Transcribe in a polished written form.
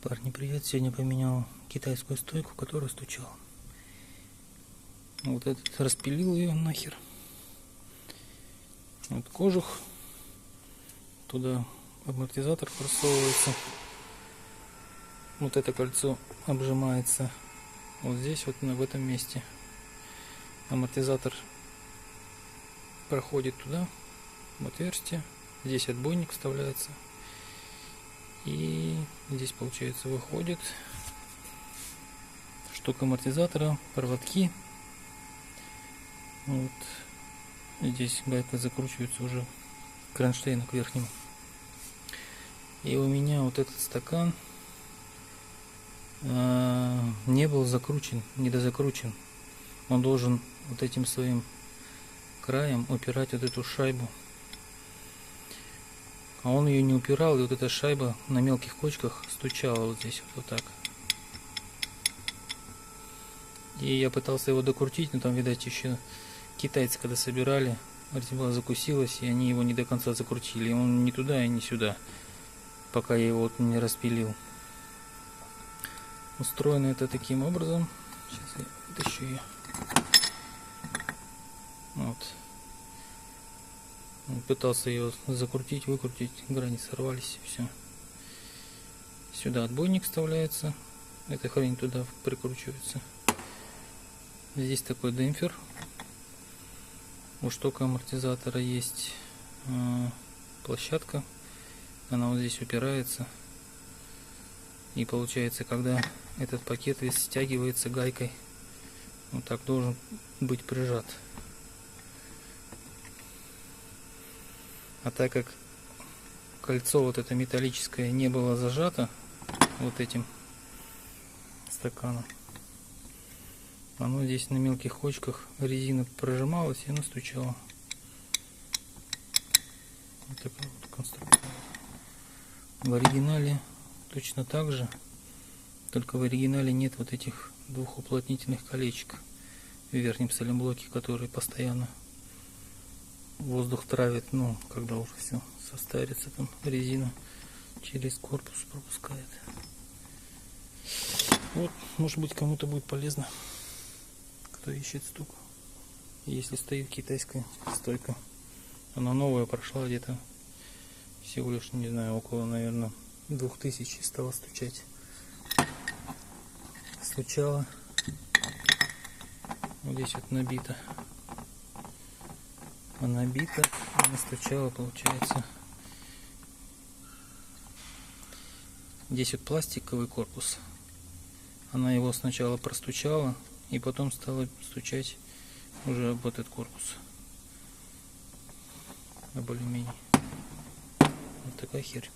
Парни, привет! Сегодня поменял китайскую стойку, которая стучала. Вот этот распилил ее нахер. Вот кожух. Туда амортизатор просовывается. Вот это кольцо обжимается вот здесь, вот в этом месте. Амортизатор проходит туда, в отверстие. Здесь отбойник вставляется. И здесь, получается, выходит штука амортизатора, проводки. Вот здесь гайка закручивается уже к кронштейну, к верхнему. И у меня вот этот стакан не был закручен, недозакручен. Он должен вот этим своим краем упирать вот эту шайбу. А он ее не упирал, и вот эта шайба на мелких кочках стучала вот здесь вот так. И я пытался его докрутить, но там, видать, еще китайцы, когда собирали, резьба закусилась, и они его не до конца закрутили. И он ни туда и ни сюда, пока я его вот не распилил. Устроено это таким образом. Сейчас я вытащу ее. Вот. Пытался ее закрутить, выкрутить, грани сорвались, и все. Сюда отбойник вставляется, эта хрень туда прикручивается. Здесь такой демпфер. У штока амортизатора есть площадка, она вот здесь упирается. И получается, когда этот пакет весь стягивается гайкой, вот так должен быть прижат. А так как кольцо вот это металлическое не было зажато вот этим стаканом, оно здесь на мелких кочках, резина прожималась и она стучала. Вот такая вот конструкция. В оригинале точно так же, только в оригинале нет вот этих двух уплотнительных колечек в верхнем саленблоке, которые постоянно воздух травит, ну, когда уже все состарится, там резина через корпус пропускает. Вот, может быть, кому-то будет полезно, кто ищет стук. Если стоит китайская стойка, она новая, прошла где-то всего лишь, не знаю, около, наверное, 2000 стала стучать. Стучала. Вот здесь вот набито. Набита, она стучала, получается. Здесь вот пластиковый корпус. Она его сначала простучала и потом стала стучать уже об этот корпус. Об алюминий. Вот такая херь.